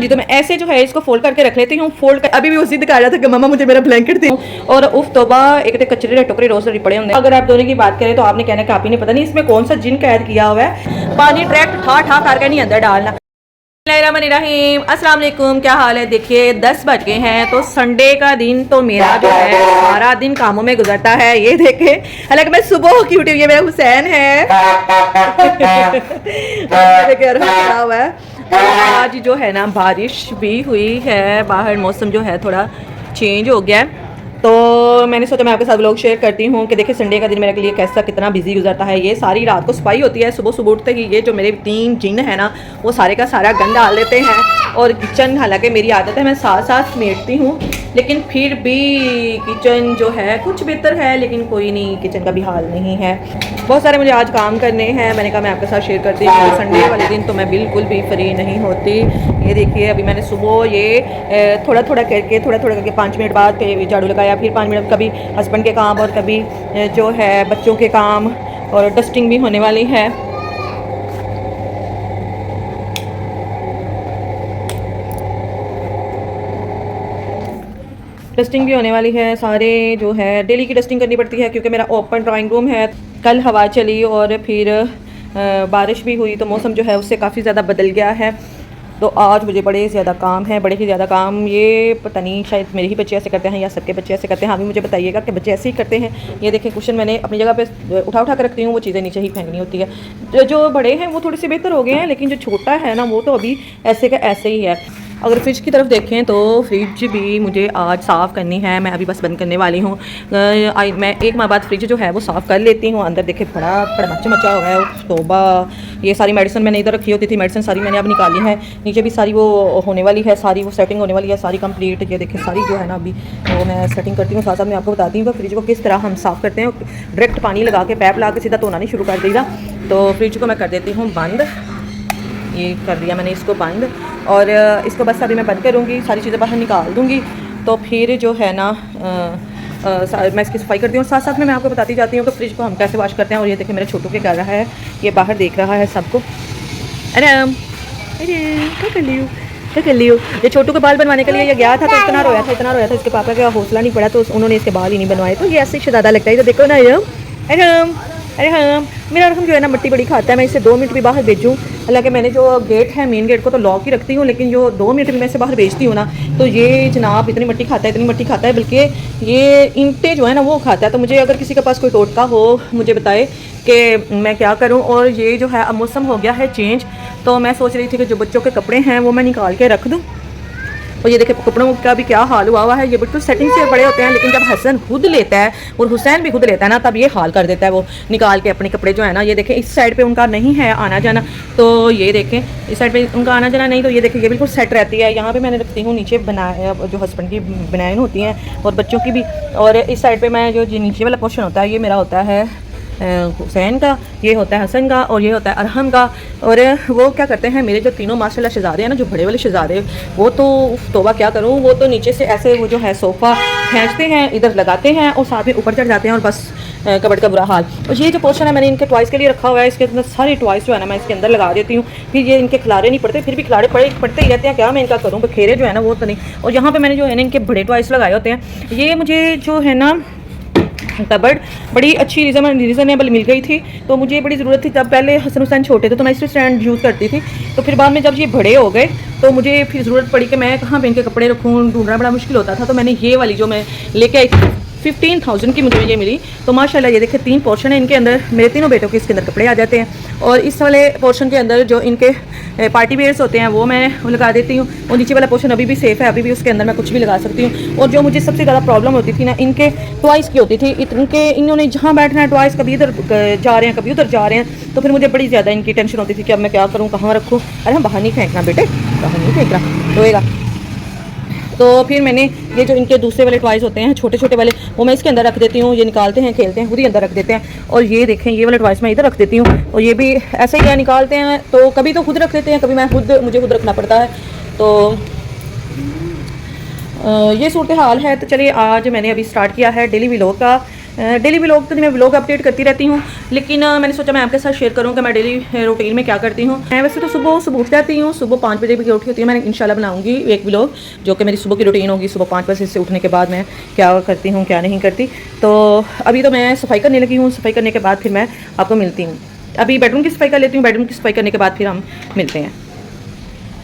जी, तो मैं ऐसे जो है इसको फोल्ड करके रख लेती हूँ। अभी भी वो जिद कर रहा था कि मम्मा मुझे मेरा ब्लैंकेट दे, और उफ तोबा, एक तो कचरे टुकड़े रोज पड़े होंगे। अगर आप दोनों की बात करें तो आपने कहना कि आप ही नहीं, पता नहीं इसमें कौन सा जिन कैद किया हुआ है। पानी डायरेक्ट ठा ठा करके नहीं अंदर डालना। रहीम, अस्सलाम वालेकुम, क्या हाल है। देखिए 10 बज गए हैं, तो संडे का दिन तो मेरा जो है सारा दिन कामों में गुजरता है। ये देखे, हालांकि मैं सुबह की उठी हुई, ये मेरा हुसैन है खड़ा हुआ है। आज जो है ना बारिश भी हुई है, बाहर मौसम जो है थोड़ा चेंज हो गया है, तो मैंने सोचा मैं आपके साथ व्लॉग शेयर करती हूँ कि देखिए संडे का दिन मेरे लिए कैसा कितना बिजी गुजरता है। ये सारी रात को सफाई होती है, सुबह सुबह उठते ही ये जो मेरे 3 जिन है ना वो सारे का सारा गंद डाल देते हैं। और किचन, हालांकि मेरी आदत है मैं साथ साथ समेटती हूँ, लेकिन फिर भी किचन जो है कुछ बेहतर है, लेकिन कोई नहीं, किचन का भी हाल नहीं है। बहुत सारे मुझे आज काम करने हैं, मैंने कहा मैं आपके साथ शेयर करती हूँ। संडे वाले दिन तो मैं बिल्कुल भी फ्री नहीं होती। ये देखिए अभी मैंने सुबह ये थोड़ा थोड़ा करके 5 मिनट बाद झाड़ू लगाया, फिर 5 मिनट कभी हस्बैंड के काम और कभी जो है बच्चों के काम, और डस्टिंग भी होने वाली है। डस्टिंग भी होने वाली है, सारे जो है डेली की डस्टिंग करनी पड़ती है क्योंकि मेरा ओपन ड्राइंग रूम है। कल हवा चली और फिर बारिश भी हुई, तो मौसम जो है उससे काफ़ी ज़्यादा बदल गया है। तो आज मुझे बड़े ज़्यादा काम है, बड़े ही ज़्यादा काम। ये पता नहीं शायद मेरे ही बच्चे ऐसे करते हैं या सबके बच्चे ऐसे करते हैं। हाँ, भी मुझे बताइएगा कि बच्चे ऐसे ही करते हैं। ये देखें कुशन मैंने अपनी जगह पे उठा कर रखती हूँ, वो चीज़ें नीचे ही फेंकनी होती है। जो बड़े हैं वो थोड़े से बेहतर हो गए हैं, लेकिन जो छोटा है ना वो तो अभी ऐसे का ऐसे ही है। अगर फ्रिज की तरफ देखें तो फ्रिज भी मुझे आज साफ़ करनी है, मैं अभी बस बंद करने वाली हूँ। मैं 1 माह बाद फ्रिज जो है वो साफ़ कर लेती हूँ। अंदर देखे बड़ा मचा हो गया है, तौबा। ये सारी मेडिसिन मैंने इधर रखी होती थी, मेडिसिन सारी मैंने अब निकाली है। नीचे भी सारी वो होने वाली है, सारी वो सेटिंग होने वाली है, सारी कंप्लीट। ये देखें सारी जो है ना अभी वो मैं सेटिंग करती हूँ। साथ साथ मैं आपको बताती हूँ कि फ्रिज को किस तरह हम साफ़ करते हैं। डायरेक्ट पानी लगा के पैप लगा के सीधा धोना नहीं शुरू कर देगा। तो फ्रिज को मैं कर देती हूँ बंद। ये कर दिया मैंने इसको बंद, और इसको बस अभी मैं बंद करूँगी, सारी चीज़ें बाहर निकाल दूँगी। तो फिर जो है ना मैं इसकी सफाई करती हूँ। साथ साथ में मैं आपको बताती जाती हूँ कि फ्रिज को हम कैसे वॉश करते हैं। और ये देखिए मेरे छोटू के कर रहा है, ये बाहर देख रहा है सबको। अरे क्या कर लियो। ये छोटू के बाल बनवाने के लिए ये गया था, तो इतना रोया था, इसके पापा का हौसला नहीं पड़ा, तो उन्होंने इसके बाल ही नहीं बनवाए। तो ये ऐसे ही ज़्यादा लगता है। तो देखो ना अरे हाँ, मेरा रकम जो है ना मिट्टी बड़ी खाता है। मैं इसे 2 मिनट भी बाहर भेजूँ, हालांकि मैंने जो गेट है मेन गेट को तो लॉक ही रखती हूँ, लेकिन जो 2 मिनट भी मैं इसे बाहर भेजती हूँ ना, तो ये जनाब इतनी मिट्टी खाता है, बल्कि ये ईंटें जो है ना वो खाता है। तो मुझे अगर किसी के पास कोई टोटका हो मुझे बताए कि मैं क्या करूँ। और ये जो है अब मौसम हो गया है चेंज, तो मैं सोच रही थी कि जो बच्चों के कपड़े हैं वो मैं निकाल के रख दूँ। और ये देखिए कपड़ों का भी क्या हाल हुआ है। ये बिल्कुल सेटिंग से बड़े होते हैं, लेकिन जब हसन खुद लेता है और हुसैन भी खुद लेता है ना, तब ये हाल कर देता है वो निकाल के अपने कपड़े जो है ना। ये देखें इस साइड पे उनका नहीं है आना जाना, तो ये देखें इस साइड पे उनका आना जाना नहीं, तो ये देखें ये बिल्कुल सेट रहती है। यहाँ पे मैंने रखती हूँ नीचे बनाया जो हस्बैंड की बनायन होती हैं और बच्चों की भी। और इस साइड पर मैं जो नीचे वाला पोर्शन होता है ये मेरा होता है हुसैन का, ये होता है हसन का, और ये होता है अरहम का। और वो क्या करते हैं मेरे जो तीनों माशाल्लाह शहजादे हैं ना, जो बड़े वाले शहजादे, वो तो तौबा क्या करूँ, वो तो नीचे से ऐसे वो जो है सोफ़ा खींचते हैं, इधर लगाते हैं और साथ में ऊपर चढ़ जाते हैं, और बस कबड़ का बुरा हाल। और ये जो पोर्शन है मैंने इनके टॉयज़ के लिए रखा हुआ है, इसके अंदर सारे टॉयज़ जो है ना मैं इसके अंदर लगा देती हूँ। फिर ये इनके खिलारे नहीं पड़ते, फिर भी खिलारे पड़ते ही रहते हैं। क्या मैं इनका करूँ, खेरे जो है ना वो तो नहीं। और यहाँ पर मैंने जो है ना इनके बड़े टॉयज़ लगाए होते हैं। ये मुझे जो है ना कबर्ड बड़ी अच्छी रीज़नेबल मिल गई थी, तो मुझे बड़ी ज़रूरत थी। जब पहले हसन हुसैन छोटे थे तो मैं इस स्टैंड यूज़ करती थी, तो फिर बाद में जब ये बड़े हो गए तो मुझे फिर ज़रूरत पड़ी कि मैं कहाँ पे इनके कपड़े रखूँ, ढूंढना बड़ा मुश्किल होता था। तो मैंने ये वाली जो मैं लेके आई थी 15,000 की मुझे ये मिली। तो माशाल्लाह ये देखिए 3 पोर्शन है इनके अंदर, मेरे तीनों बेटों के इसके अंदर कपड़े आ जाते हैं। और इस वाले पोर्शन के अंदर जो इनके पार्टी वेयर्स होते हैं वो मैं लगा देती हूँ। और नीचे वाला पोर्शन अभी भी सेफ़ है, अभी भी उसके अंदर मैं कुछ भी लगा सकती हूँ। और जो मुझे सबसे ज़्यादा प्रॉब्लम होती थी ना इनके टॉयज़ की होती थी, इन्होंने जहाँ बैठना है टॉयज़ कभी इधर जा रहे हैं कभी उधर जा रहे हैं, तो फिर मुझे बड़ी ज़्यादा इनकी टेंशन होती थी कि अब मैं क्या करूँ, कहाँ रखूँ। अरे हम बाहर नहीं फेंकना बेटे, बाहर नहीं फेंकना, रोएगा। तो फिर मैंने ये जो इनके दूसरे वाले टॉयज़ होते हैं छोटे छोटे वाले, वो मैं इसके अंदर रख देती हूँ। ये निकालते हैं, खेलते हैं, खुद ही अंदर रख देते हैं। और ये देखें ये वाले टॉयज़ मैं इधर रख देती हूँ, और ये भी ऐसे ही निकालते हैं। तो कभी तो खुद रख देते हैं, कभी मुझे खुद रखना पड़ता है। तो ये सूरत हाल है। तो चलिए आज मैंने अभी स्टार्ट किया है डेली व्लॉग का। डेली व्लॉग तो मैं व्लॉग अपडेट करती रहती हूँ, लेकिन मैंने सोचा मैं आपके साथ शेयर करूँ कि मैं डेली रूटीन में क्या करती हूँ। मैं वैसे तो सुबह उठ जाती हूँ, सुबह 5 बजे भी उठी होती हूँ। मैंने इंशाल्लाह बनाऊँगी एक व्लॉग जो कि मेरी सुबह की रूटीन होगी, सुबह 5 बजे से उठने के बाद मैं क्या करती हूँ क्या नहीं करती। तो अभी तो मैं सफाई करने लगी हूँ, सफाई करने के बाद फिर मैं आपको मिलती हूँ। अभी बेडरूम की सफाई कर लेती हूँ, बेडरूम की सफाई करने के बाद फिर हम मिलते हैं।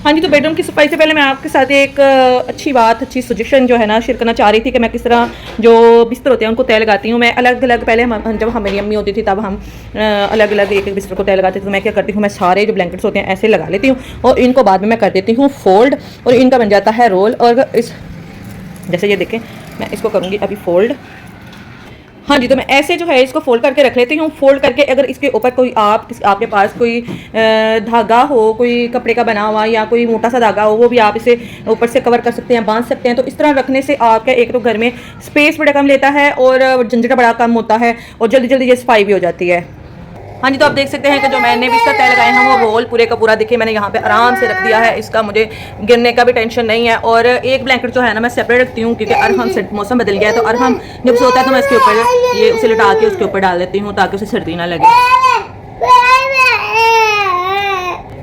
हाँ जी, तो बेडरूम की सफाई से पहले मैं आपके साथ एक अच्छी सजेशन जो है ना शेयर करना चाह रही थी कि मैं किस तरह जो बिस्तर होते हैं उनको तय लगाती हूँ। मैं अलग अलग पहले जब मेरी अम्मी होती थी तब हम अलग अलग एक एक बिस्तर को तय लगाते थे। तो मैं क्या करती हूँ, मैं सारे जो ब्लैंकेट्स होते हैं ऐसे लगा लेती हूँ और इनको बाद में मैं कर देती हूँ फोल्ड और इनका बन जाता है रोल। और इस जैसे ये देखें मैं इसको करूँगी अभी फोल्ड। हाँ जी, तो मैं ऐसे जो है इसको फोल्ड करके रख लेती हूँ। फोल्ड करके अगर इसके ऊपर कोई आपके पास कोई धागा हो, कोई कपड़े का बना हुआ या कोई मोटा सा धागा हो, वो भी आप इसे ऊपर से कवर कर सकते हैं, बांध सकते हैं। तो इस तरह रखने से आपका एक तो घर में स्पेस बड़ा कम लेता है और झंझट बड़ा कम होता है और जल्दी जल्दी ये सफाई भी हो जाती है। हाँ जी, तो आप देख सकते हैं कि जो मैंने बिस्तर तय लगाए हैं वो रोल पूरे का पूरा देखिए मैंने यहाँ पे आराम से रख दिया है। इसका मुझे गिरने का भी टेंशन नहीं है। और एक ब्लैंकेट जो है ना मैं सेपरेट रखती हूँ क्योंकि अरहम से मौसम बदल गया है, तो अरहम जब सोता है तो मैं इसके ऊपर ये उसे लिटा के उसके ऊपर डाल देती हूँ ताकि उसे सर्दी ना लगे।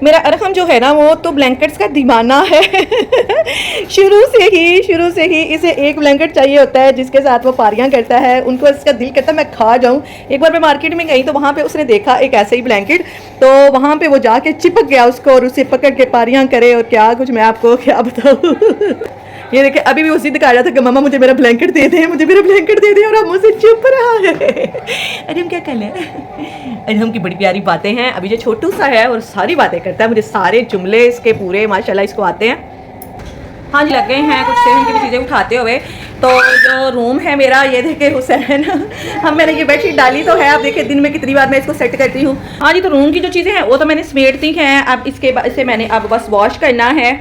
मेरा अरहम जो है ना वो तो ब्लैंकेट्स का दीवाना है शुरू से ही इसे एक ब्लैंकेट चाहिए होता है जिसके साथ वो पारियां करता है। उनको इसका दिल करता है मैं खा जाऊं। एक बार मैं मार्केट में गई तो वहाँ पे उसने देखा एक ऐसे ही ब्लैंकेट, तो वहाँ पे वो जाके चिपक गया उसको और उसे पकड़ के पारियां करे और क्या कुछ मैं आपको क्या बताऊँ ये देखिए अभी भी वो जिद कर रहा था कि मम्मा मुझे मेरा ब्लैंकेट दे दे, मुझे मेरा ब्लैंकेट दे दे, और हम उसे चुप रहा है। अरे हम क्या कर लें, अरे हम की बड़ी प्यारी बातें हैं। अभी जो छोटू सा है और सारी बातें करता है, मुझे सारे जुमले इसके पूरे माशाल्लाह इसको आते हैं। हाँ जी, लग गए हैं कुछ सेहन की भी चीज़ें उठाते हुए। तो जो रूम है मेरा ये देखे हुसैन हम मैंने ये बेडशीट डाली तो है, आप देखिए दिन में कितनी बार मैं इसको सेट करती हूँ। हाँ जी, तो रूम की जो चीज़ें हैं वो तो मैंने समेट दी हैं। अब इसके बाद इसे मैंने अब बस वॉश करना है।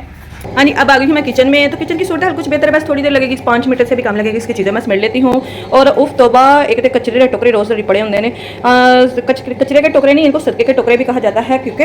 हाँ जी, अब आ गई हूँ मैं किचन में। तो किचन की सूरत कुछ बेहतर है, बस थोड़ी देर लगेगी, 5 मिनट से भी कम लगेगी। इसकी चीज़ें मैं समेट लेती हूँ। और उफ तोबा, एक तो कचरे के टोकरे रोज़ पड़े होंगे ने, कचरे के टोकरे नहीं, इनको सदके के टोकरे भी कहा जाता है क्योंकि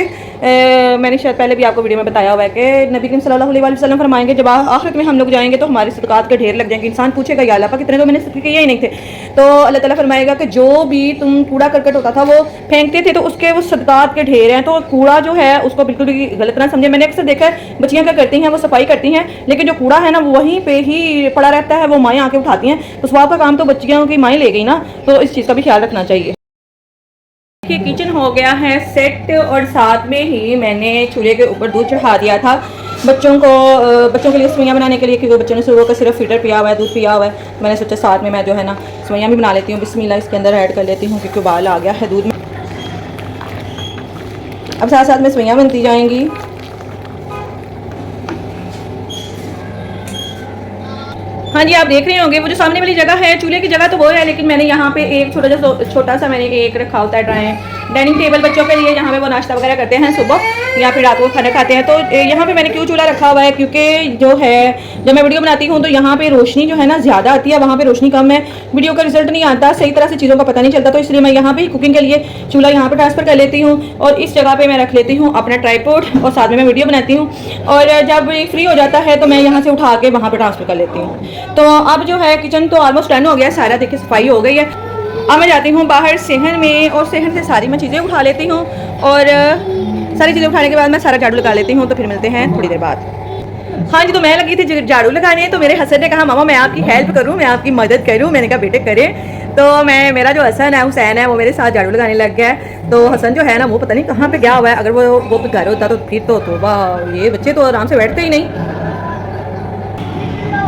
मैंने शायद पहले भी आपको वीडियो में बताया हुआ है कि नबी करीम सल्लल्लाहु अलैहि वसल्लम फरमाएंगे जब आखिरत में हम लोग जाएंगे तो हमारे सदकात के ढेर लग जाएंगे। इंसान पूछेगा या अल्लाह पाक कितने, तो मैंने सदके किए ही नहीं थे। तो अल्लाह ताला फरमाएगा कि जो भी तुम कूड़ा करकट होता था वो फेंकते थे तो उसके वो सदकात के ढेर हैं। तो कूड़ा जो है उसको बिल्कुल भी गलत ना समझे। मैंने अक्सर देखा है बच्चियाँ क्या करती हैं, वो सफाई करती हैं लेकिन जो कूड़ा है ना वो वहीं पे ही पड़ा रहता है, वो माएँ आके उठाती हैं। तो स्वाब का काम तो बच्चियों की माएँ ले गई ना, तो इस चीज़ का भी ख्याल रखना चाहिए। किचन हो गया है सेट और साथ में ही मैंने चूल्हे के ऊपर दूध चढ़ा दिया था बच्चों के लिए सेवइयाँ बनाने के लिए, क्योंकि बच्चों ने सुबह का सिर्फ फिल्टर पिया हुआ है, दूध पिया हुआ है। मैंने सोचा साथ में मैं जो है ना सेवइयाँ भी बना लेती हूँ। बिस्मिल्लाह इसके अंदर ऐड कर लेती हूँ क्योंकि उबाल आ गया है दूध में। अब साथ साथ में सेवइयाँ बनती जाएंगी। हाँ जी, आप देख रहे होंगे वो जो सामने वाली जगह है चूल्हे की जगह तो वो है, लेकिन मैंने यहाँ पे एक छोटा सा मैंने एक रखा होता है डाइनिंग टेबल बच्चों के लिए, जहाँ पे वो नाश्ता वगैरह करते हैं सुबह या फिर रात को खाना खाते हैं। तो यहाँ पे मैंने क्यों चूल्हा रखा हुआ है, क्योंकि जो है जब मैं वीडियो बनाती हूँ तो यहाँ पे रोशनी जो है ना ज़्यादा आती है, वहाँ पे रोशनी कम है, वीडियो का रिजल्ट नहीं आता, सही तरह से चीज़ों का पता नहीं चलता। तो इसलिए मैं यहाँ पे कुकिंग के लिए चूल्हा यहाँ पर ट्रांसफ़र कर लेती हूँ और इस जगह पर मैं रख लेती हूँ अपना ट्राइपॉड और साथ में मैं वीडियो बनाती हूँ। और जब फ्री हो जाता है तो मैं यहाँ से उठा के वहाँ पर ट्रांसफ़र कर लेती हूँ। तो अब जो है किचन तो ऑलमोस्ट डन हो गया है सारा, देखिए सफाई हो गई है। अब मैं जाती हूँ बाहर सेहन में और सेहन से सारी मैं चीज़ें उठा लेती हूँ और सारी चीज़ें उठाने के बाद मैं सारा झाड़ू लगा लेती हूँ। तो फिर मिलते हैं थोड़ी देर बाद। हाँ जी, तो मैं लगी थी झाड़ू लगाने, तो मेरे हसन ने कहा मामा मैं आपकी हेल्प करूँ, मैं आपकी मदद करूँ। मैंने कहा बेटे करें। तो मेरा जो हसन है हुसैन है वो मेरे साथ झाड़ू लगाने लग गया है। तो हसन जो है ना वो पता नहीं कहाँ पे गया हुआ है, अगर वो घर होता तो फिर तो तौबा, ये बच्चे तो आराम से बैठते ही नहीं।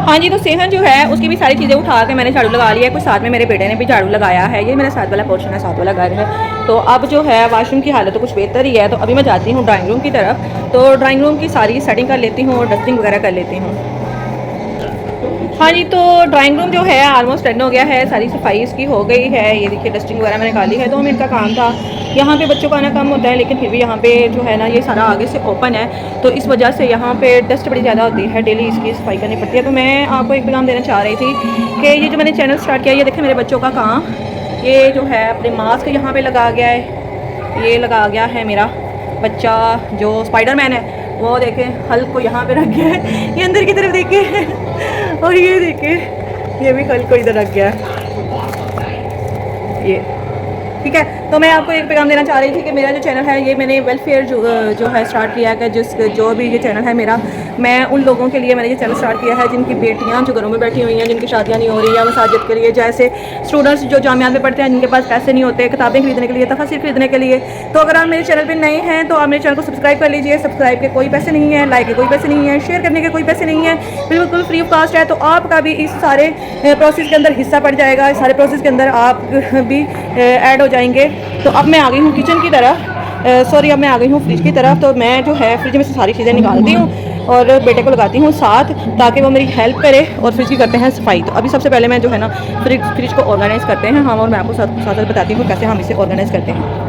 हाँ जी, तो सेहन जो है उसकी भी सारी चीज़ें उठा के मैंने झाड़ू लगा लिया है। कुछ साथ में मेरे बेटे ने भी झाड़ू लगाया है। ये मेरा साथ वाला पोर्शन है, साथ वाला घर है। तो अब जो है वाशरूम की हालत तो कुछ बेहतर ही है। तो अभी मैं जाती हूँ ड्राइंग रूम की तरफ। तो ड्राइंग रूम की सारी सेटिंग कर लेती हूँ और डस्टिंग वगैरह कर लेती हूँ। हाँ जी, तो ड्राइंग रूम जो है ऑलमोस्ट डन हो गया है, सारी सफाई इसकी हो गई है। ये देखिए डस्टिंग वगैरह मैंने निकाली है, 2 मिनट का काम था। यहाँ पे बच्चों का आना कम होता है लेकिन फिर भी यहाँ पे जो है ना ये सारा आगे से ओपन है, तो इस वजह से यहाँ पे डस्ट बड़ी ज़्यादा होती है, डेली इसकी सफाई करनी पड़ती है। तो मैं आपको एक पैगाम देना चाह रही थी कि ये जो मैंने चैनल स्टार्ट किया, ये देखें मेरे बच्चों का काम, ये जो है अपने मास्क यहाँ पर लगा गया है, ये लगा गया है मेरा बच्चा जो स्पाइडरमैन है, वो देखें हल्क को यहाँ पे रख गया है, ये अंदर की तरफ देखे और ये देखे ये भी हल्क को इधर रख गया है। ये ठीक है। तो मैं आपको एक पैगाम देना चाह रही थी कि मेरा जो चैनल है ये मैंने वेलफेयर जो है स्टार्ट किया है, कि जो भी ये चैनल है मेरा, मैं उन लोगों के लिए मैंने ये चैनल स्टार्ट किया है जिनकी बेटियां जो घरों में बैठी हुई हैं, जिनकी शादियां नहीं हो रही है, मसाजिद के लिए, जैसे स्टूडेंट्स जो जामियात में पढ़ते हैं, जिनके पास पैसे नहीं होते किताबें खरीदने के लिए, तफसीर खरीदने के लिए। तो अगर आप मेरे चैनल पर नए हैं तो आप मेरे चैनल को सब्सक्राइब कर लीजिए। सब्सक्राइब के कोई पैसे नहीं है, लाइक के कोई पैसे नहीं है, शेयर करने के कोई पैसे नहीं है, बिल्कुल फ्री ऑफ कास्ट है। तो आपका भी इस सारे प्रोसेस के अंदर हिस्सा पड़ जाएगा, इस सारे प्रोसेस के अंदर आप भी ऐड हो जाएंगे। तो अब मैं आ गई हूँ किचन की तरफ, सॉरी अब मैं आ गई हूँ फ्रिज की तरफ। तो मैं जो है फ्रिज में से सारी चीज़ें निकालती हूँ और बेटे को लगाती हूँ साथ, ताकि वो मेरी हेल्प करे और फ्रिज की करते हैं सफाई। तो अभी सबसे पहले मैं जो है ना फ्रिज को ऑर्गेनाइज़ करते हैं हम, और मैं आपको साथ बताती हूँ कैसे हम इसे ऑर्गेनाइज़ करते हैं।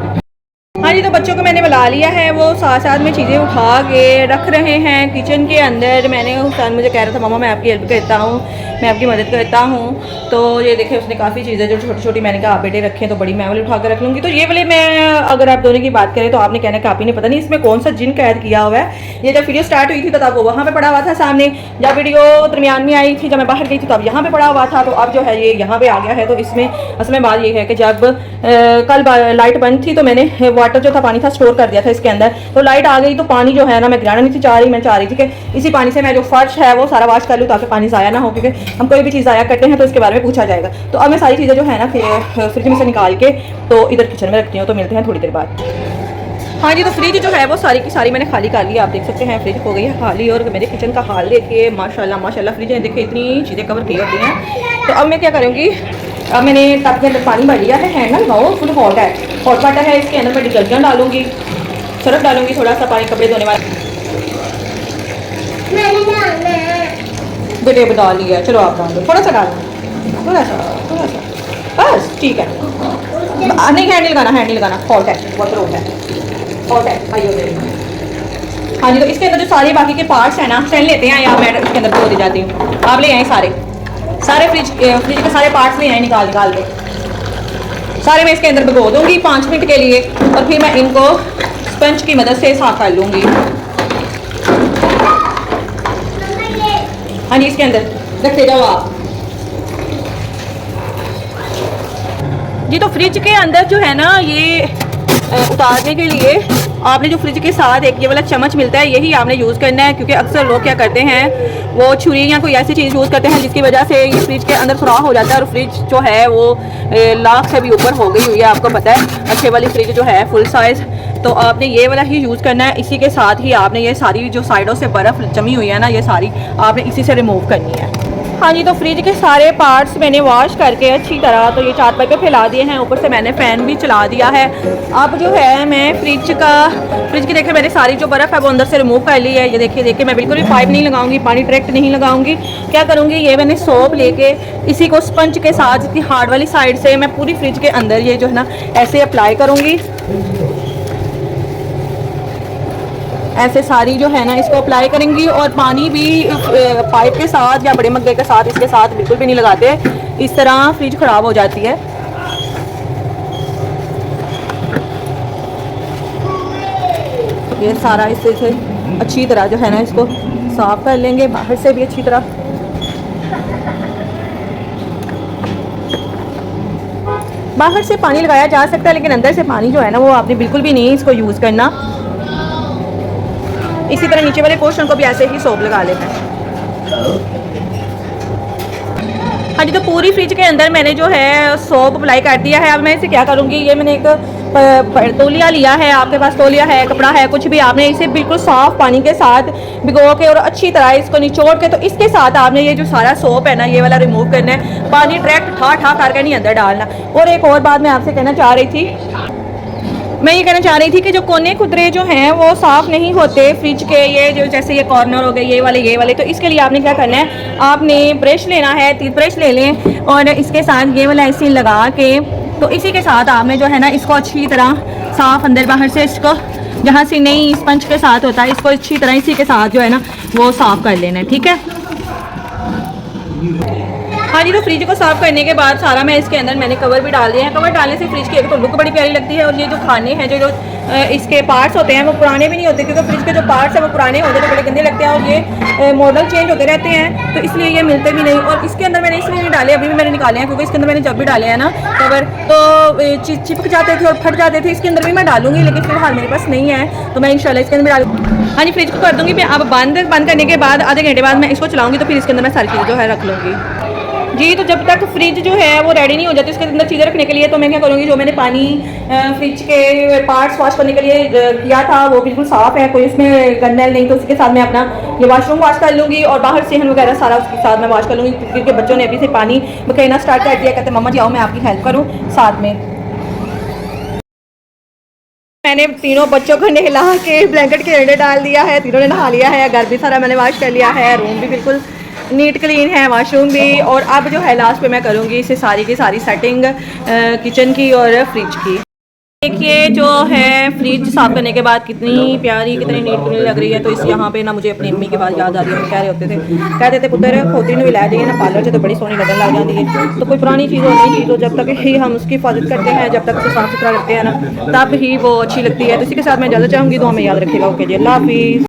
हाँ जी, तो बच्चों को मैंने बुला लिया है, वो साथ साथ में चीज़ें उठा के रख रहे हैं किचन के अंदर। मैंने हुसैन मुझे कह रहा था मामा मैं आपकी हेल्प करता हूँ, मैं आपकी मदद करता हूँ। तो ये देखिए उसने काफ़ी चीज़ें जो छोटी छोटी मैंने कहा आप बेटे रखें, तो बड़ी मैं वाली उठा कर रख लूँगी। तो ये वाले मैं अगर आप दोनों की बात करें तो आपने कहना कि आप ही ने पता नहीं इसमें कौन सा जिन कैद किया हुआ है। ये जब वीडियो स्टार्ट हुई थी तो तब वो वहाँ पर पड़ा हुआ था सामने, जब वीडियो दरमियान में आई थी, जब मैं बाहर गई थी तो अब यहाँ पर पड़ा हुआ था। तो अब जो है ये यहाँ पर आ गया है। तो इसमें असल में बात ये है कि जब कल लाइट बंद थी तो मैंने वाटर जो था पानी था स्टोर कर दिया था इसके अंदर। तो लाइट आ गई तो पानी जो है ना मैं गिराना नहीं थी चाह रही, मैं चाह रही थी कि इसी पानी से मैं जो फर्श है वो सारा वॉश कर लूँ, ताकि पानी ज़ाया ना हो, क्योंकि हम कोई भी चीज़ ज़ाया करते हैं तो इसके बारे में पूछा जाएगा। तो अब मैं सारी चीज़ें जो है ना फ्रिज में से निकाल के तो इधर किचन में रखती हूँ। तो मिलते हैं थोड़ी देर बाद। हाँ जी, तो फ्रिज जो है वो सारी की सारी मैंने खाली कर ली, आप देख सकते हैं फ्रिज हो गई है खाली। और मेरे किचन का हाल देखिए, माशाल्लाह माशाल्लाह फ्रिज है देखिए इतनी चीज़ें कवर की होती हैं। तो अब मैं क्या करूँगी, अब मैंने टब के अंदर पानी भर लिया है, हैंड ना लगाओ, फुल हॉट है, हॉट वाटर है। इसके अंदर मैं डिटर्जेंट डालूंगी, सर्फ डालूंगी, थोड़ा सा पानी कपड़े धोने वाला बेटे डाल लिया। चलो आप डाल दो, थोड़ा सा डाल, थोड़ा सा बस ठीक है। नहीं हैंड नहीं लगाना, हैंड नहीं लगाना, हॉट है, बहुत रोट है, हॉट है। आइए हाँ जी, तो इसके अंदर जो सारे बाकी के पार्ट्स हैं ना स्टैंड लेते हैं, या मैं इसके अंदर धो दी जाती हूँ। आप ले आए सारे फ्रिज के सारे पार्ट्स ले आए निकाल के सारे मैं इसके अंदर भिगो दूंगी 5 मिनट के लिए, और फिर मैं इनको स्पंज की मदद से साफ कर लूँगी। हाँ जी, इसके अंदर रखते जाओ आप जी। तो फ्रिज के अंदर जो है ना ये उतारने के लिए आपने जो फ्रिज के साथ एक ये वाला चम्मच मिलता है, यही आपने यूज़ करना है। क्योंकि अक्सर लोग क्या करते हैं, वो छुरी या कोई ऐसी चीज़ यूज़ करते हैं जिसकी वजह से ये फ्रिज के अंदर सुराख हो जाता है, और फ्रिज जो है वो लाख से भी ऊपर हो गई हुई है, आपको पता है। अच्छे वाली फ्रिज जो है फुल साइज़, तो आपने ये वाला ही यूज़ करना है। इसी के साथ ही आपने ये सारी जो साइडों से बर्फ़ जमी हुई है ना, ये सारी आपने इसी से रिमूव करनी है। हाँ जी, तो फ्रिज के सारे पार्ट्स मैंने वॉश करके अच्छी तरह तो ये चारपाई पे फैला दिए हैं, ऊपर से मैंने फ़ैन भी चला दिया है। अब जो है मैं फ्रिज की देखिए मैंने सारी जो बर्फ़ है वो अंदर से रिमूव कर ली है। ये देखिए मैं बिल्कुल भी पाइप नहीं लगाऊंगी, पानी डायरेक्ट नहीं लगाऊंगी। क्या करूँगी, ये मैंने सोप लेके इसी को स्पंज के साथ इसकी हार्ड वाली साइड से मैं पूरी फ्रिज के अंदर ये जो है ना ऐसे अप्लाई करूँगी। ऐसे सारी जो है ना इसको अप्लाई करेंगी, और पानी भी पाइप के साथ या बड़े मग्गे के साथ इसके साथ बिल्कुल भी नहीं लगाते, इस तरह फ्रिज ख़राब हो जाती है। ये सारा इससे से अच्छी तरह जो है ना इसको साफ कर लेंगे, बाहर से भी अच्छी तरह। बाहर से पानी लगाया जा सकता है, लेकिन अंदर से पानी जो है ना वो आपने बिल्कुल भी नहीं इसको यूज़ करना। इसी तरह नीचे वाले पोर्शन को भी ऐसे ही सोप लगा लेना है। हाँ जी, तो पूरी फ्रिज के अंदर मैंने जो है सोप अप्लाई कर दिया है। अब मैं इसे क्या करूँगी, ये मैंने एक तौलिया लिया है, आपके पास तौलिया है, कपड़ा है, कुछ भी, आपने इसे बिल्कुल साफ़ पानी के साथ भिगो के और अच्छी तरह इसको निचोड़ के तो इसके साथ आपने ये जो सारा सोप है ना ये वाला रिमूव करना है। पानी डायरेक्ट ठा करके नहीं अंदर डालना। और एक और बात मैं आपसे कहना चाह रही थी कि जो कोने खुदरे जो हैं वो साफ़ नहीं होते फ्रिज के, ये जो जैसे ये कॉर्नर हो गए ये वाले, तो इसके लिए आपने क्या करना है, आपने ब्रश लेना है, टूथब्रश ले लें, और इसके साथ ये वाला ऐसे लगा के तो इसी के साथ आपने जो है ना इसको अच्छी तरह साफ़ अंदर बाहर से इसको जहाँ से नहीं स्पंज के साथ होता है इसको अच्छी तरह इसी के साथ जो है ना वो साफ़ कर लेना है, ठीक है। हाँ जी, तो फ्रिज को साफ करने के बाद सारा मैं इसके अंदर मैंने कवर भी डाल दिया है। कवर डालने से फ्रिज की एक तो लुक बड़ी प्यारी लगती है, और ये जो खाने हैं जो इसके पार्ट्स होते हैं वो पुराने भी नहीं होते, क्योंकि फ्रिज के जो पार्ट्स हैं वो पुराने होते हैं तो बड़े गंदे लगते हैं, और ये मॉडल चेंज होते रहते हैं तो इसलिए ये मिलते भी नहीं। और इसके अंदर मैंने इसलिए नहीं डाले, अभी भी मैंने निकाले हैं, क्योंकि इसके अंदर मैंने जब भी डाले हैं ना कवर तो चिपक जाते थे और फट जाते थे। इसके अंदर भी मैं डालूंगी, लेकिन फिलहाल मेरे पास नहीं है, तो मैं इंशाल्लाह इसके अंदर डालूंगी। हाँ जी, फ्रिज को कर दूंगी मैं अब बंद करने के बाद आधे घंटे बाद मैं इसको चलाऊंगी, तो फिर इसके अंदर मैं सारी चीज़ें जो है रख लूँगी जी। तो जब तक फ्रिज जो है वो रेडी नहीं हो जाती इसके अंदर चीज़ें रखने के लिए, तो मैं क्या करूँगी, जो मैंने पानी फ्रिज के पार्ट्स वॉश करने के लिए किया था वो बिल्कुल साफ़ है, कोई इसमें गंदल नहीं, तो उसके साथ मैं अपना ये वॉशरूम वॉश कर लूँगी, और बाहर सेहन वगैरह सारा उसके साथ मैं वॉश कर लूँगी, क्योंकि बच्चों ने अभी से पानी बखेरना स्टार्ट कर दिया, कहते मम्मा जी आओ मैं आपकी हेल्प करूँ साथ में। मैंने तीनों बच्चों को नहला के ब्लैंकेट के अंदर डाल दिया है, तीनों ने नहा लिया है, घर भी सारा मैंने वॉश कर लिया है, रूम भी बिल्कुल नीट क्लीन है, वॉशरूम भी। और अब जो है लास्ट पे मैं करूँगी इसे सारी की सारी सेटिंग किचन की और फ्रिज की। देखिए जो है फ्रिज साफ करने के बाद कितनी प्यारी कितनी नीट क्लीन लग रही है। तो इस यहाँ पे ना मुझे अपनी अम्मी के बात याद आ रही है, कह रहे होते थे कहते थे पुत्र खोती भी लै जाइए ना पार्लर से तो बड़ी सोहनी लगन लग जाती है। तो कोई पुरानी चीज़ और नई चीज़ हो, जब तक ही हम उसकी हिफाजत करते हैं, जब तक उसे साफ सुथरा रखते हैं ना, तब ही वो अच्छी लगती है। तो इसी के साथ मैं ज़्यादा चाहूँगी, तो हमें याद रखिएगा। ओके जी, अल्लाह हाफिज़।